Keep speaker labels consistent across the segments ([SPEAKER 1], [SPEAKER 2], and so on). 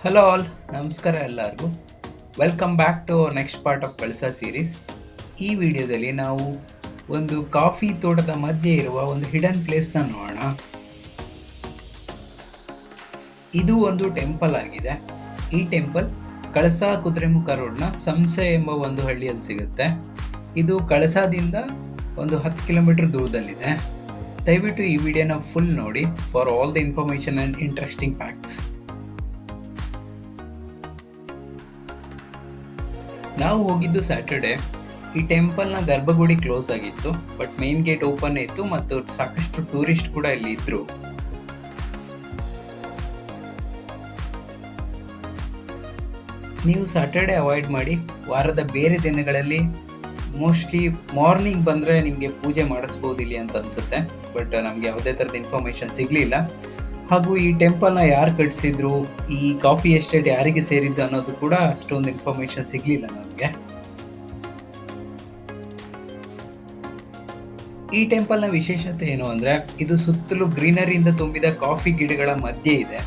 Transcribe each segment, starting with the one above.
[SPEAKER 1] Hello all, ನಮಸ್ಕಾರ ಎಲ್ಲರಿಗೂ. Welcome back to next part of Kalasa series. ಈ ವಿಡಿಯೋದಲ್ಲಿ ನಾವು ಒಂದು ಕಾಫಿ ತೋಟದ ಮಧ್ಯೆ ಇರುವ ಒಂದು ಹಿಡನ್ ಪ್ಲೇಸ್ನ ನೋಡೋಣ. ಇದು ಒಂದು ಟೆಂಪಲ್ ಆಗಿದೆ. ಈ ಟೆಂಪಲ್ ಕಳಸಾ ಕುದುರೆಮುಖ ರೋಡ್ನ ಸಂಸೆ ಎಂಬ ಒಂದು ಹಳ್ಳಿಯಲ್ಲಿ ಸಿಗುತ್ತೆ. ಇದು ಕಳಸಾದಿಂದ ಒಂದು 10 ಕಿಲೋಮೀಟರ್ ದೂರದಲ್ಲಿದೆ. ದಯವಿಟ್ಟು ಈ ವಿಡಿಯೋನ ಫುಲ್ ನೋಡಿ for all the information and interesting facts. ನಾವು ಹೋಗಿದ್ದು ಸ್ಯಾಟರ್ಡೆ. ಈ ಟೆಂಪಲ್ನ ಗರ್ಭಗುಡಿ ಕ್ಲೋಸ್ ಆಗಿತ್ತು, ಬಟ್ ಮೇನ್ ಗೇಟ್ ಓಪನ್ ಇತ್ತು ಮತ್ತು ಸಾಕಷ್ಟು ಟೂರಿಸ್ಟ್ ಕೂಡ ಇಲ್ಲಿ ಇದ್ರು. ನೀವು ಸ್ಯಾಟರ್ಡೆ ಅವಾಯ್ಡ್ ಮಾಡಿ ವಾರದ ಬೇರೆ ದಿನಗಳಲ್ಲಿ ಮೋಸ್ಟ್ಲಿ ಮಾರ್ನಿಂಗ್ ಬಂದರೆ ನಿಮಗೆ ಪೂಜೆ ಮಾಡಿಸ್ಬೋದು ಇಲ್ಲಿ ಅಂತ ಅನಿಸುತ್ತೆ. ಬಟ್ ನಮಗೆ ಯಾವುದೇ ಥರದ ಇನ್ಫಾರ್ಮೇಷನ್ ಸಿಗಲಿಲ್ಲ. ಹಾಗೂ ಈ ಟೆಂಪಲ್ನ ಯಾರು ಕಟ್ಟಿಸಿದ್ರು, ಈ ಕಾಫಿ ಎಸ್ಟೇಟ್ ಯಾರಿಗೆ ಸೇರಿದ್ದು ಅನ್ನೋದು ಕೂಡ ಅಷ್ಟೊಂದು ಇನ್ಫಾರ್ಮೇಷನ್ ಸಿಗಲಿಲ್ಲ ನಮಗೆ. ಈ ಟೆಂಪಲ್ನ ವಿಶೇಷತೆ ಏನು ಅಂದರೆ, ಇದು ಸುತ್ತಲೂ ಗ್ರೀನರಿಯಿಂದ ತುಂಬಿದ ಕಾಫಿ ಗಿಡಗಳ ಮಧ್ಯೆ ಇದೆ.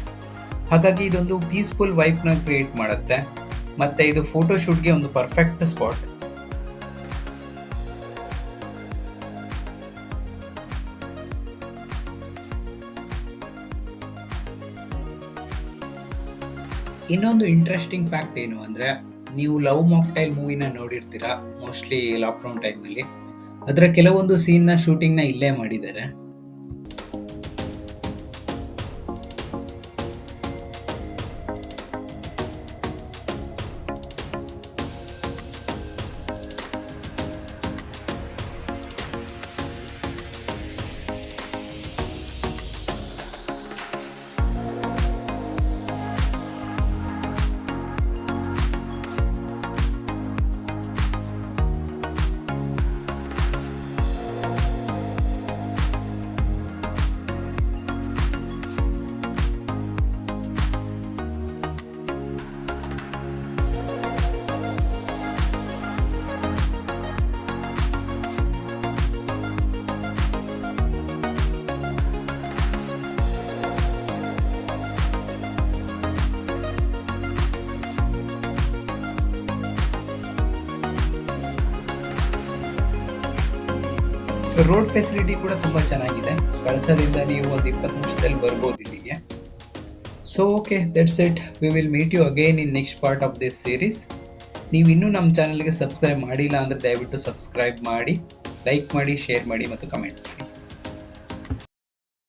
[SPEAKER 1] ಹಾಗಾಗಿ ಇದೊಂದು ಪೀಸ್ಫುಲ್ ವೈಬ್ನ ಕ್ರಿಯೇಟ್ ಮಾಡುತ್ತೆ ಮತ್ತು ಇದು ಫೋಟೋಶೂಟ್ಗೆ ಒಂದು ಪರ್ಫೆಕ್ಟ್ ಸ್ಪಾಟ್. ಇನ್ನೊಂದು ಇಂಟ್ರೆಸ್ಟಿಂಗ್ ಫ್ಯಾಕ್ಟ್ ಏನು ಅಂದರೆ, ನೀವು ಲವ್ ಮಾಕ್ಟೈಲ್ ಮೂವಿನ ನೋಡಿರ್ತೀರಾ ಮೋಸ್ಟ್ಲಿ ಲಾಕ್ಡೌನ್ ಟೈಮಲ್ಲಿ. ಅದರ ಕೆಲವೊಂದು ಸೀನ್ನ ಶೂಟಿಂಗ್ನ ಇಲ್ಲೇ ಮಾಡಿದ್ದಾರೆ. ರೋಡ್ ಫೆಸಿಲಿಟಿ ಕೂಡ ತುಂಬ ಚೆನ್ನಾಗಿದೆ. ಕಳಸಾದಿಂದ ನೀವು ಒಂದು 20 ನಿಮಿಷದಲ್ಲಿ ಬರ್ಬೋದು ಇಲ್ಲಿಗೆ. So okay, that's it. We will meet you again in next part of this series. ನೀವು ಇನ್ನೂ ನಮ್ಮ ಚಾನಲ್ಗೆ ಸಬ್ಸ್ಕ್ರೈಬ್ ಮಾಡಿಲ್ಲ ಅಂದರೆ ದಯವಿಟ್ಟು ಸಬ್ಸ್ಕ್ರೈಬ್ ಮಾಡಿ, ಲೈಕ್ ಮಾಡಿ, ಶೇರ್ ಮಾಡಿ ಮತ್ತು ಕಮೆಂಟ್ ಮಾಡಿ.